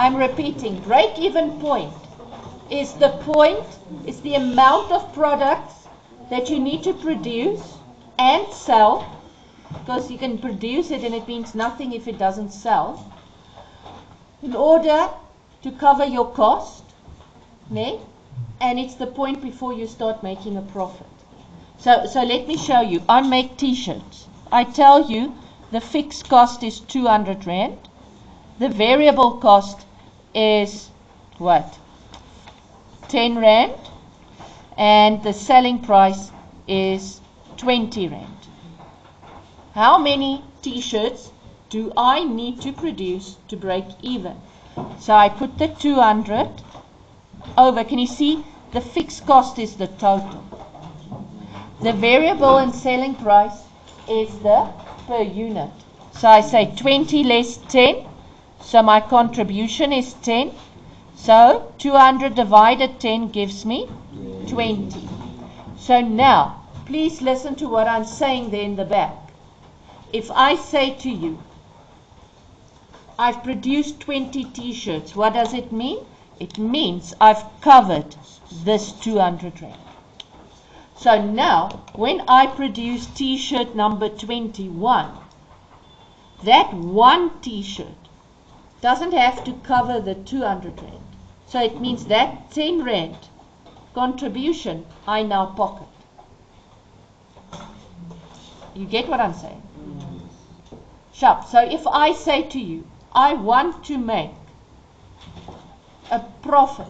I'm repeating, break-even point is the amount of products that you need to produce and sell, because you can produce it and it means nothing if it doesn't sell, in order to cover your cost, ne? And it's the point before you start making a profit. So let me show you. I make t-shirts. I tell you the fixed cost is 200 Rand. The variable cost is what? 10 Rand. And the selling price is 20 Rand. How many t-shirts do I need to produce to break even? So I put the 200 over. Can you see? The fixed cost is the total. The variable and selling price is the per unit. So I say 20 less 10. So my contribution is 10. So 200 divided 10 gives me 20. So now, please listen to what I'm saying there in the back. If I say to you, I've produced 20 t-shirts, what does it mean? It means I've covered this 200 Rand. So now, when I produce t-shirt number 21, that one t-shirt doesn't have to cover the 200 Rand. So it means that 10 Rand contribution I now pocket. You get what I'm saying? Sharp. So if I say to you, I want to make a profit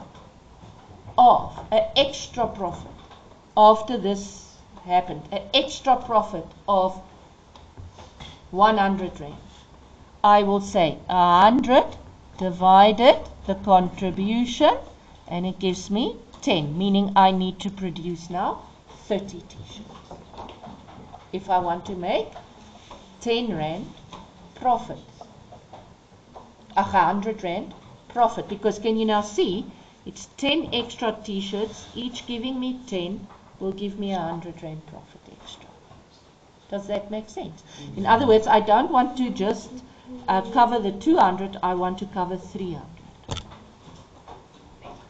of, an extra profit after this happened, an extra profit of 100 Rand. I will say 100 divided the contribution, and it gives me 10, meaning I need to produce now 30 t-shirts if I want to make 10 Rand profit. 100 Rand profit, because can you now see it's 10 extra t-shirts, each giving me 10 will give me 100 Rand profit extra. Does that make sense? In other words, I don't want to just cover the 200, I want to cover 300.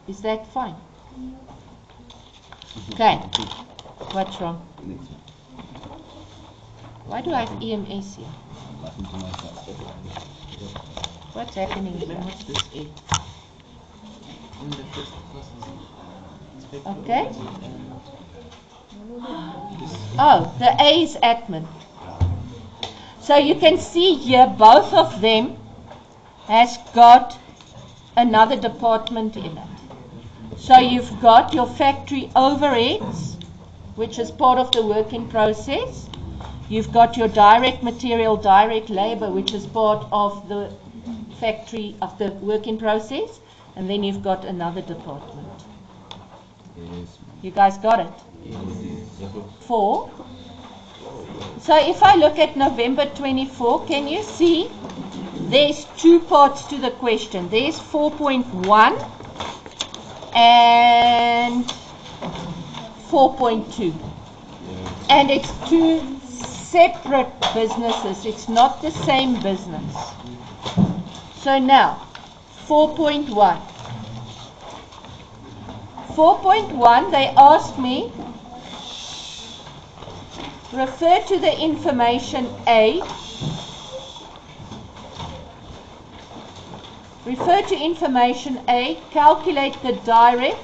Is that fine? Okay. What's wrong? Why do I have EMS here? What's happening here? What's this A? Okay. Oh, the A is admin. So you can see here both of them has got another department in it. So you've got your factory overheads, which is part of the work in process. You've got your direct material, direct labor, which is part of the factory of the work in process. And then you've got another department. You guys got it? 4. So if I look at November 24, can you see there's 2 parts to the question. There's 4.1 and 4.2. And it's 2 separate businesses. It's not the same business. So now, 4.1. 4.1, they asked me, refer to the information A. Refer to information A, calculate the direct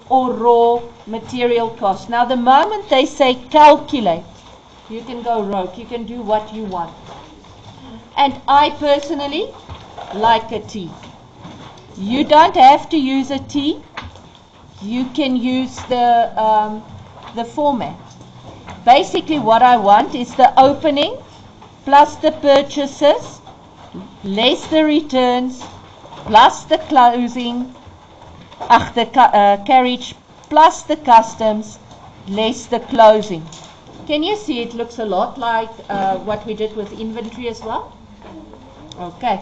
or raw material cost. Now the moment they say calculate, you can go rogue, you can do what you want. And I personally like a T. You don't have to use a T. You can use the format. Basically what I want is the opening plus the purchases less the returns plus the closing, the carriage plus the customs less the closing. Can you see it looks a lot like what we did with inventory as well? Okay,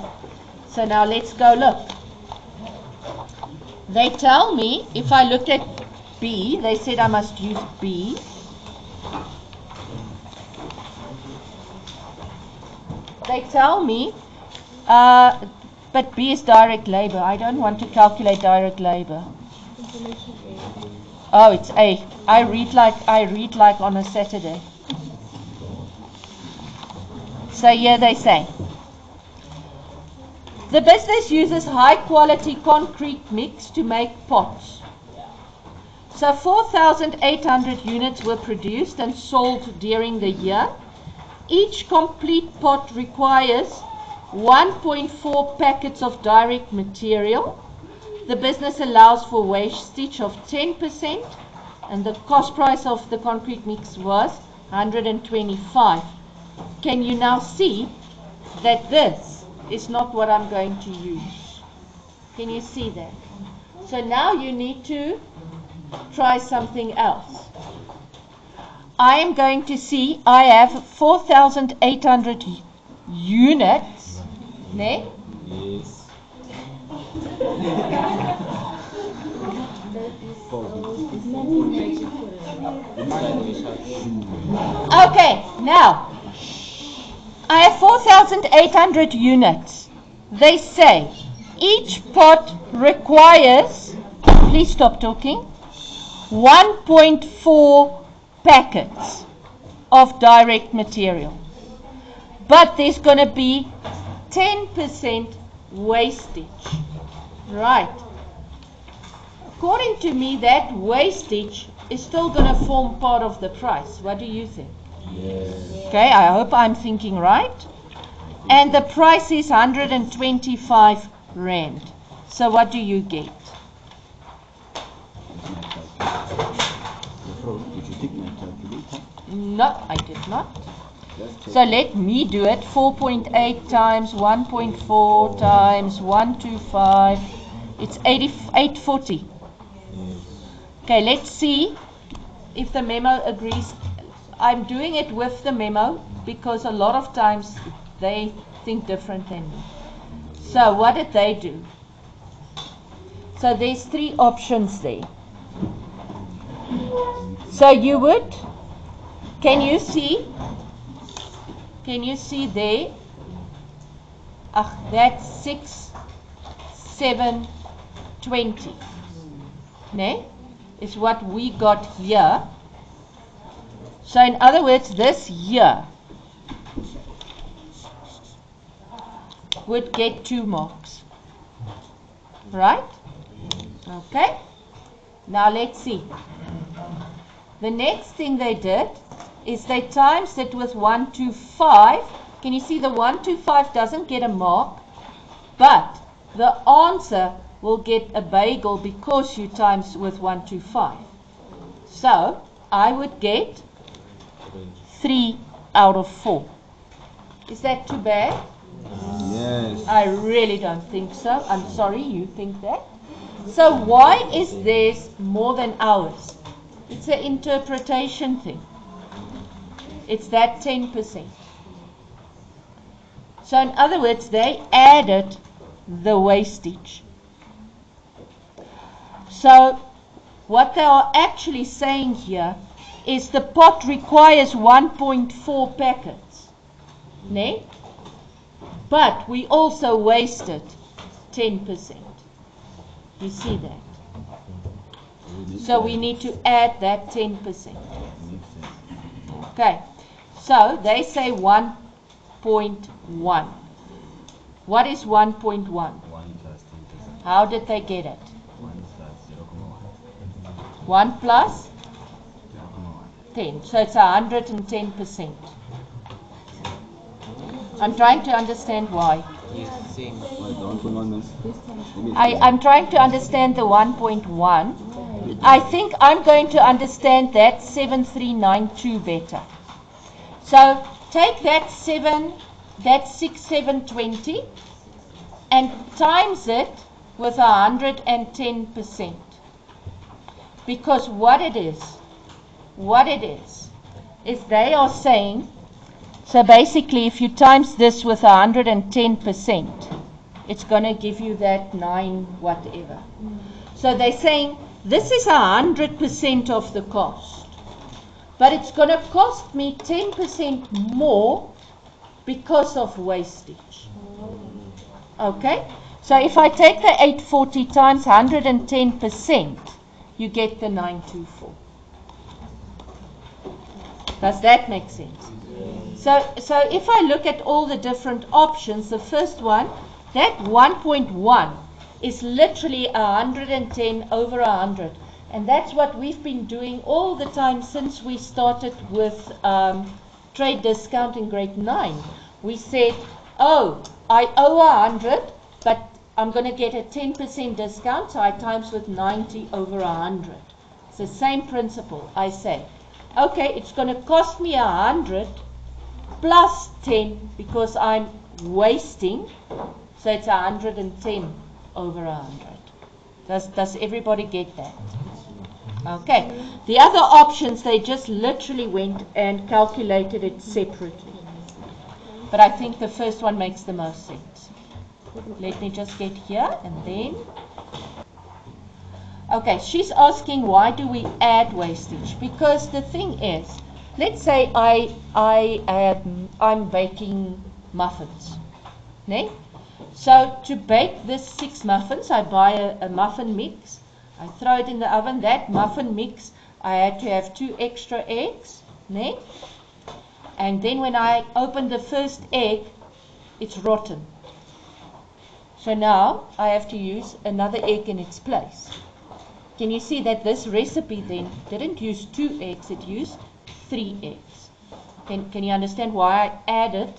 so now let's go look. They tell me, if I look at B, they said I must use B. They tell me But B is direct labor. I don't want to calculate direct labor. Oh, it's A. I read like on a Saturday. So here they say, the business uses high quality concrete mix to make pots. So 4,800 units were produced and sold during the year. Each complete pot requires 1.4 packets of direct material. The business allows for wastage of 10%, and the cost price of the concrete mix was 125. Can you now see that this is not what I'm going to use? Can you see that? So now you need to try something else. I am going to see, I have 4,800 units. Ne? Yes. Okay, now I have 4,800 units. They say each pot requires, please stop talking, 1.4 packets of direct material. But there's going to be 10% wastage. Right. According to me, that wastage is still going to form part of the price. What do you think? Yes. Okay, I hope I'm thinking right. And the price is 125 Rand. So what do you get? Did you take my calculator? No, I did not. So let me do it. 4.8 times 1.4 times 125. It's 840. Okay, let's see if the memo agrees. I'm doing it with the memo because a lot of times they think different than me. So what did they do? So there's three options there. So you would, can you see there? That's 6, 7, 20. Ne? Is what we got here. So in other words, this here would get 2 marks. Right? Okay. Now let's see. The next thing they did is they times it with 125. Can you see the 125 doesn't get a mark, but the answer will get a bagel because you times with 125. So I would get 3 out of 4. Is that too bad? Yes. I really don't think so. I'm sorry you think that. So why is theirs more than ours? It's an interpretation thing. It's that 10%. So in other words, they added the wastage. So what they are actually saying here is the pot requires 1.4 packets. Ne? But we also wasted 10%. You see that? So we need to add that 10%. Okay. So they say 1.1. What is 1.1? 1 plus 10%. How did they get it? 1 plus 0.1. 1 plus 0.1. 10. So it's 110%. I'm trying to understand why. I'm trying to understand the 1.1. I think I'm going to understand that 7392 better. So take that 6720 and times it with 110%. Because what it is they are saying, so basically if you times this with 110%, it's going to give you that 9 whatever. So they're saying this is 100% of the cost, but it's going to cost me 10% more because of wastage. Okay? So if I take the 840 times 110%, you get the 924. Does that make sense? So if I look at all the different options, the first one, that 1.1 is literally 110 over 100. And that's what we've been doing all the time since we started with trade discount in grade 9. We said, oh, I owe 100, but I'm going to get a 10% discount, so I times with 90 over 100. It's the same principle. I say, okay, it's going to cost me 100 plus 10 because I'm wasting, so it's 110 over 100. Does everybody get that? Okay. The other options, they just literally went and calculated it separately. But I think the first one makes the most sense. Let me just get here and then. Okay, she's asking why do we add wastage? Because the thing is, let's say I'm baking muffins. Ne? So to bake this 6 muffins, I buy a muffin mix. I throw it in the oven. That muffin mix, I had to have 2 extra eggs. Ne? And then when I open the first egg, it's rotten. So now I have to use another egg in its place. Can you see that this recipe then didn't use 2 eggs, it used 3 eggs. Can you understand why I added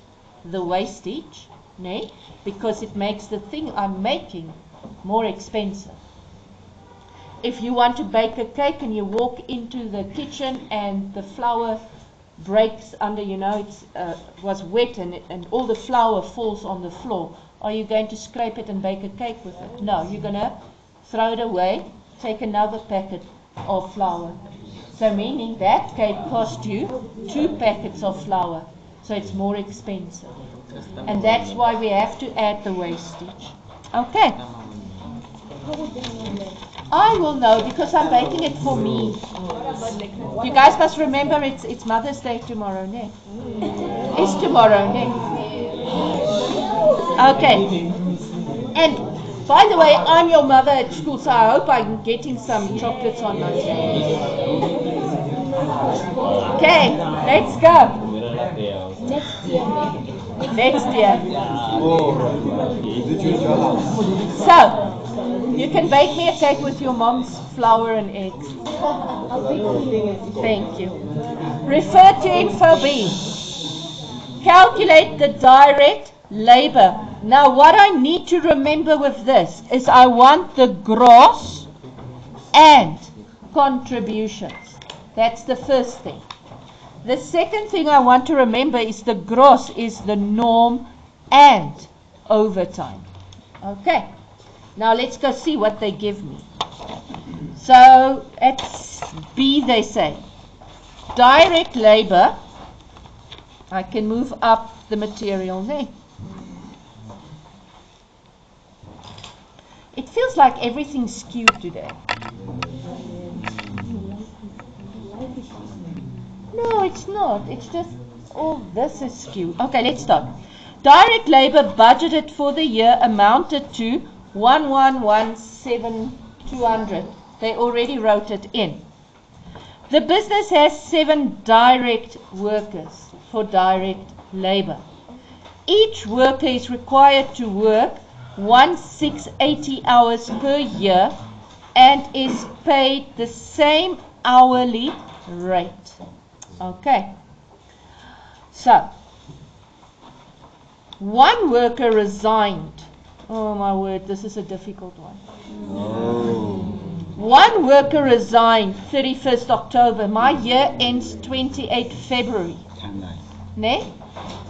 the wastage? Ne? Because it makes the thing I'm making more expensive. If you want to bake a cake and you walk into the kitchen and the flour breaks under, it was wet and all the flour falls on the floor, are you going to scrape it and bake a cake with it? No, you're going to throw it away, take another packet of flour. So meaning that cake cost you 2 packets of flour, so it's more expensive. And that's why we have to add the wastage. Okay. I will know because I'm baking it for me. You guys must remember it's Mother's Day tomorrow, ne? It's tomorrow, ne? Okay. And by the way, I'm your mother at school, so I hope I'm getting some chocolates on my day. Okay, let's go. Next year. So, you can bake me a cake with your mom's flour and eggs. Thank you. Refer to info B. Calculate the direct labor. Now what I need to remember with this is I want the gross and contributions. That's the first thing. The second thing I want to remember is the gross is the norm and overtime. Okay. Now let's go see what they give me. So at B they say, direct labor, I can move up the material there. It feels like everything's skewed today. No, it's not. It's just all this is skewed. Okay, let's start. Direct labor budgeted for the year amounted to 1,117,200. They already wrote it in. The business has 7 direct workers for direct labor. Each worker is required to work 1,680 hours per year and is paid the same hourly rate. Okay. So, one worker resigned. Oh my word, this is a difficult one. One worker resigned 31st October. My year ends 28 February. Ne?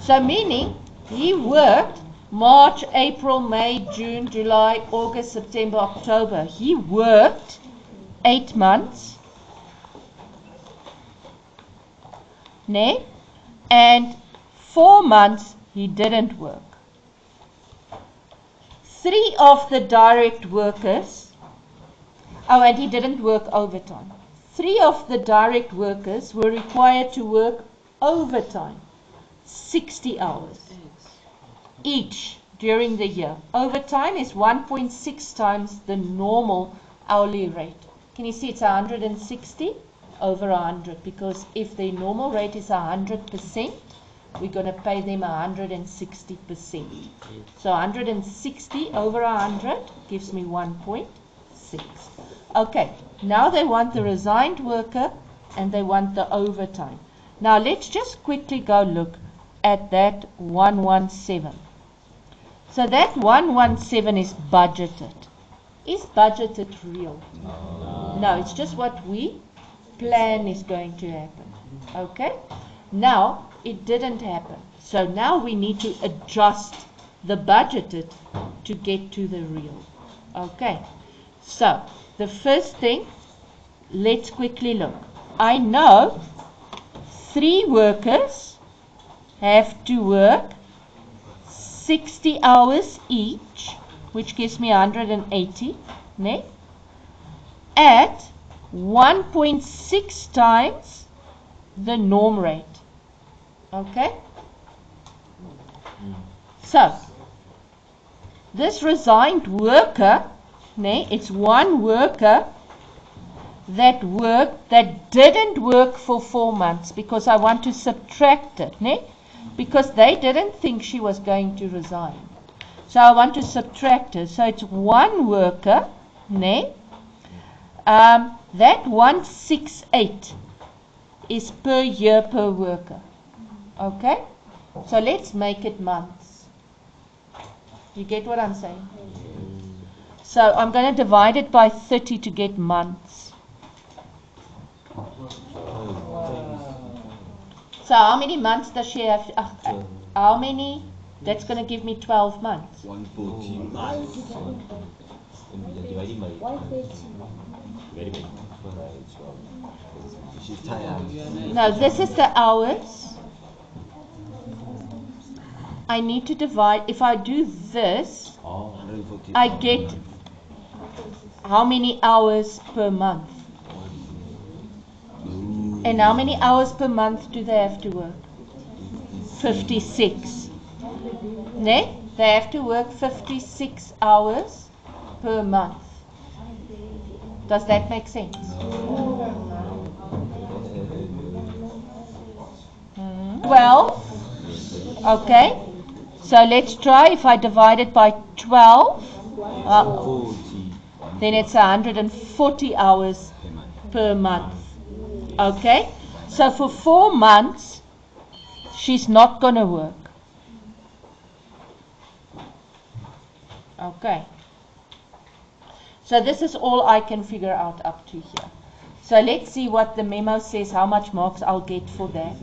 So meaning he worked March, April, May, June, July, August, September, October. He worked 8 months. Ne? And 4 months he didn't work. 3 of the direct workers, and he didn't work overtime. 3 of the direct workers were required to work overtime, 60 hours each during the year. Overtime is 1.6 times the normal hourly rate. Can you see it's 160 over 100, because if the normal rate is 100%, we're going to pay them 160%. So 160 over 100 gives me 1.6. Okay, now they want the resigned worker and they want the overtime. Now let's just quickly go look at that 117. So that 117 is budgeted. Is budgeted real? No, it's just what we plan is going to happen. Okay? Now, it didn't happen. So now we need to adjust the budgeted to get to the real. Okay? So, the first thing, let's quickly look. I know 3 workers have to work 60 hours each, which gives me 180, né? At 1.6 times the norm rate. Okay? So, this resigned worker, né, it's one worker that didn't work for 4 months, because I want to subtract it, né? Because they didn't think she was going to resign. So I want to subtract it. So it's one worker, né? That 168 is per year per worker. Okay? So let's make it months. You get what I'm saying? So I'm going to divide it by 30 to get months. So how many months does she have? How many? That's going to give me 12 months. 140 months. Dividing by 12. She's tired. No, this is the hours. I need to divide. If I do this, I get how many hours per month. And how many hours per month do they have to work? 56. Ne? They have to work 56 hours per month. Does that make sense? Well, okay. So let's try. If I divide it by 12, then it's 140 hours per month. Okay? So for 4 months, she's not going to work. Okay. So this is all I can figure out up to here. So let's see what the memo says, how much marks I'll get for that.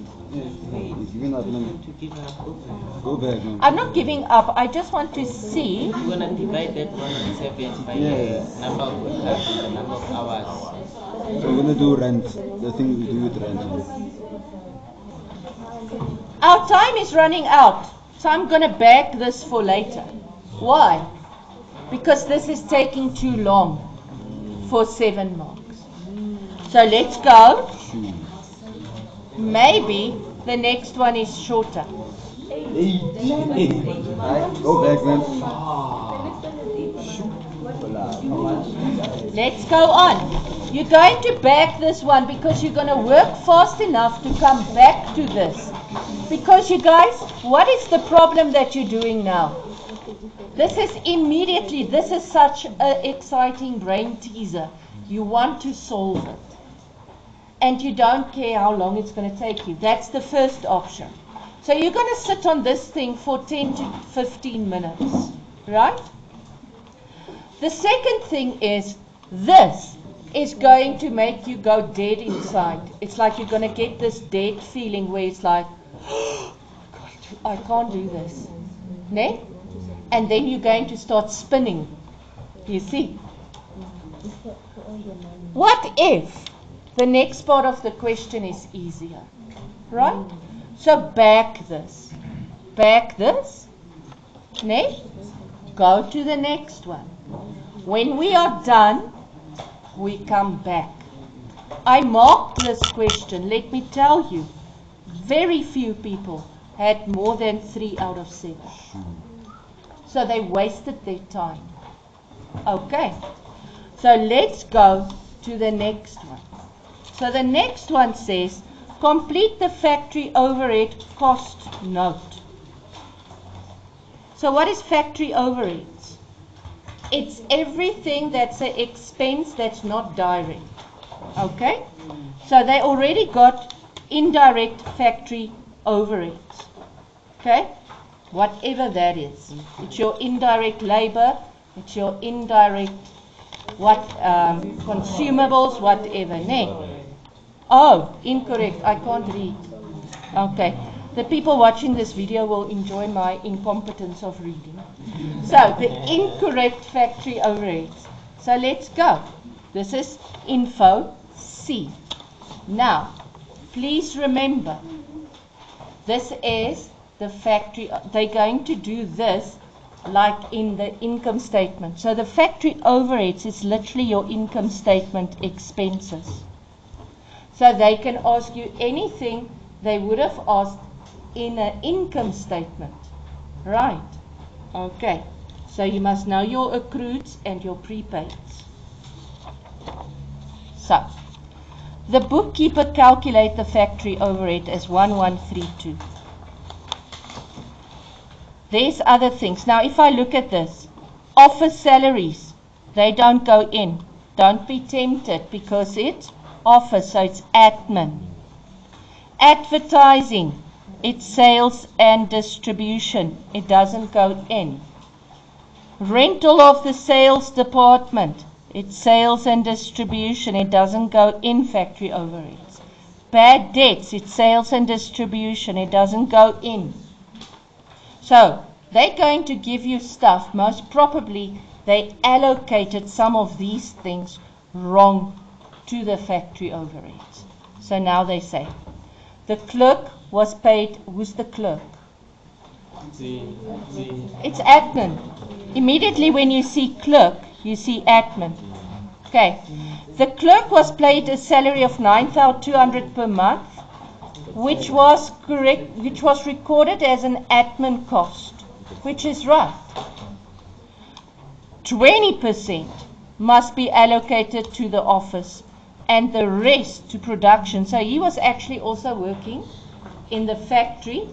Go back. I'm not giving up. I just want to see. You're going to divide that 107 by the number of workers, the number of hours. So we're going to do rent. The thing we do with rent. Our time is running out. So I'm going to back this for later. Why? Because this is taking too long for 7 marks. So let's go. Maybe the next one is shorter. Go back then. Let's go on. You're going to back this one because you're going to work fast enough to come back to this. Because you guys, what is the problem that you're doing now? This is immediately, this is such an exciting brain teaser. You want to solve it. And you don't care how long it's going to take you. That's the first option. So you're going to sit on this thing for 10 to 15 minutes. Right? The second thing is, this is going to make you go dead inside. It's like you're going to get this dead feeling where it's like, I can't do this. Ne? And then you're going to start spinning. You see? What if the next part of the question is easier? Right? So back this. Back this. Ne? Go to the next one. When we are done, we come back. I marked this question. Let me tell you, very few people had more than 3 out of 7. So they wasted their time. Okay. So let's go to the next one. So the next one says, complete the factory overhead cost note. So what is factory overheads? It's everything that's an expense that's not direct. Okay? So they already got indirect factory overheads. Okay? Whatever that is. It's your indirect labor, it's your indirect consumables, whatever. Oh, incorrect. I can't read. Okay. The people watching this video will enjoy my incompetence of reading. So, the incorrect factory overheads. So, let's go. This is info C. Now, please remember, this is the factory. They're going to do this like in the income statement. So, the factory overheads is literally your income statement expenses. So they can ask you anything they would have asked in an income statement. Right. Okay. So you must know your accrueds and your prepaids. So, the bookkeeper calculates the factory overhead as 1132. There's other things. Now if I look at this, office salaries, they don't go in. Don't be tempted because it's office, so it's admin. Advertising, it's sales and distribution. It doesn't go in. Rental of the sales department, it's sales and distribution. It doesn't go in factory overheads. Bad debts, it's sales and distribution. It doesn't go in. So they're going to give you stuff. Most probably they allocated some of these things wrong to the factory overheads. So now they say, the clerk was paid. Who's the clerk? It's admin. Immediately when you see clerk, you see admin. Okay. The clerk was paid a salary of 9,200 per month, which was correct, which was recorded as an admin cost, which is right. 20% must be allocated to the office and the rest to production. So he was actually also working in the factory.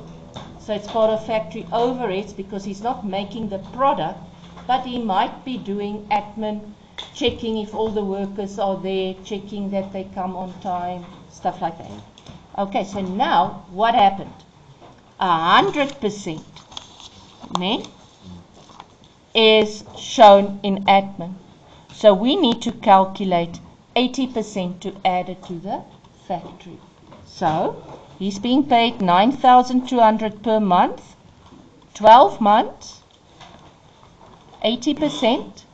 So it's part of factory overheads because he's not making the product, but he might be doing admin, checking if all the workers are there, checking that they come on time, stuff like that. Okay, so now what happened? 100% is shown in admin. So we need to calculate 80% to add it to the factory. So he's being paid 9,200 per month, 12 months, 80%.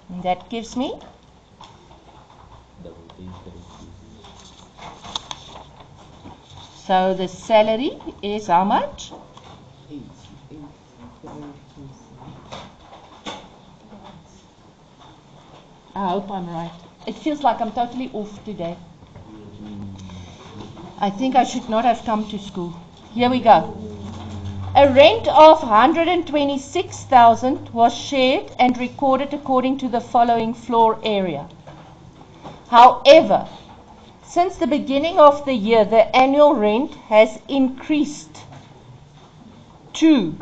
And that gives me so the salary is how much? I hope I'm right. It feels like I'm totally off today. I think I should not have come to school. Here we go. A rent of 126,000 was shared and recorded according to the following floor area. However, since the beginning of the year, the annual rent has increased to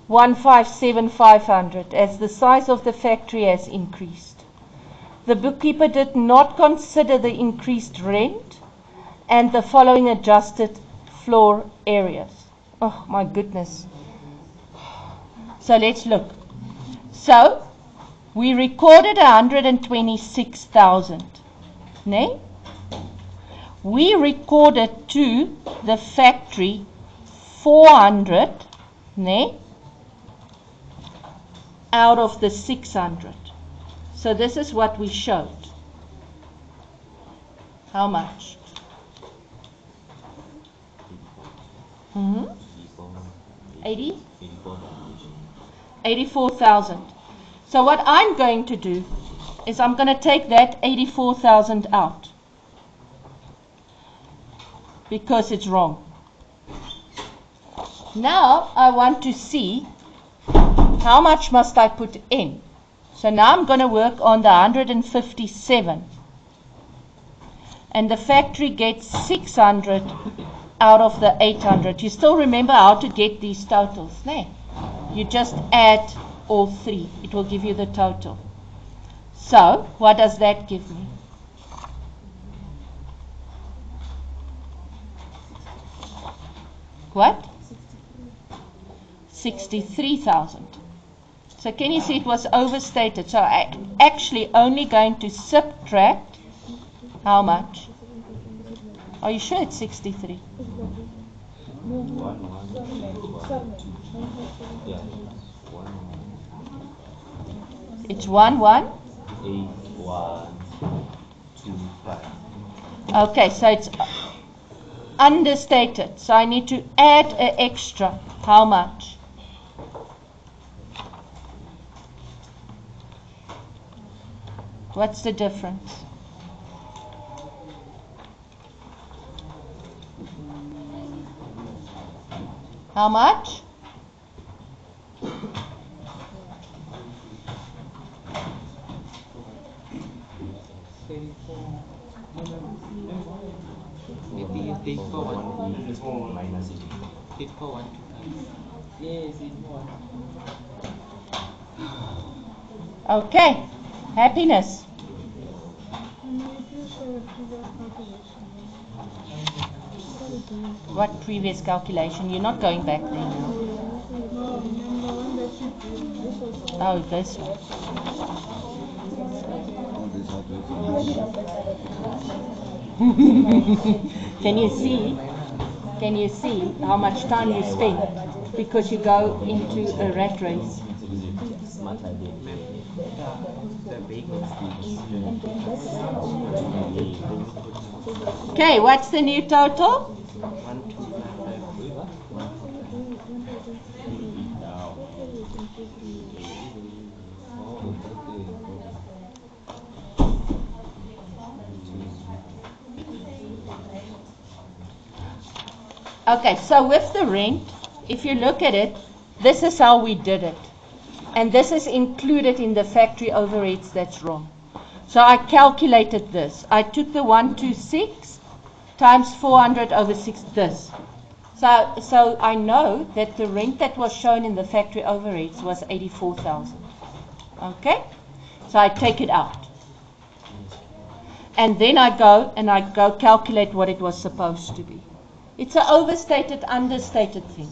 157,500 as the size of the factory has increased. The bookkeeper did not consider the increased rent and the following adjusted floor areas. Oh my goodness. So let's look. So we recorded 126,000. Ne? We recorded to the factory 400, ne? Out of the 600. So this is what we showed. How much? 84,000. So what I'm going to do is I'm going to take that 84,000 out because it's wrong. Now I want to see how much must I put in. So now I'm going to work on the 157. And the factory gets 600 out of the 800. You still remember how to get these totals, no? You just add all three. It will give you the total. So, what does that give me? What? 63,000. So can you see it was overstated? So I'm actually only going to subtract how much? Are you sure it's 63? It's 8125. Okay, so it's understated. So I need to add an extra. How much? What's the difference? How much? Maybe you take for one minus take for 125. Okay, happiness. What previous calculation? You're not going back there now. Oh, this one. Can you see? Can you see how much time you spend? Because you go into a rat race. smart idea. The bagels. Okay, what's the new total? 1225. Okay, so with the rent, if you look at it, this is how we did it. And this is included in the factory overheads that's wrong. So I calculated this. I took the 126 times 400 over 6, this. So I know that the rent that was shown in the factory overheads was 84,000. Okay? So I take it out. And then I go calculate what it was supposed to be. It's an overstated, understated thing.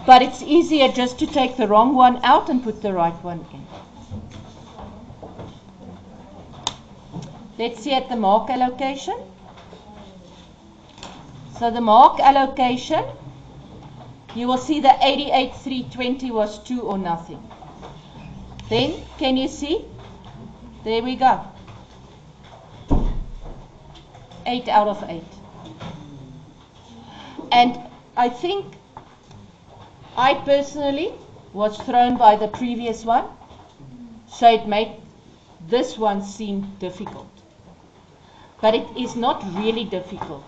But it's easier just to take the wrong one out and put the right one in. Let's see at the mark allocation. So the mark allocation, you will see the 88,320 was 2 or nothing. Then, can you see? There we go. 8 out of 8. And I think I personally was thrown by the previous one, so it made this one seem difficult. But it is not really difficult.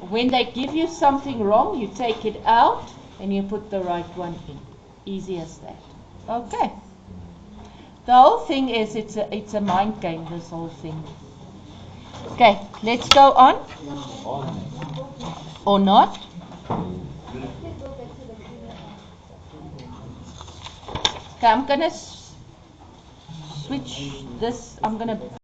When they give you something wrong, you take it out and you put the right one in. Easy as that. Okay. The whole thing is it's a mind game, this whole thing. Okay, let's go on. Or not. Okay, I'm going to switch this. I'm going to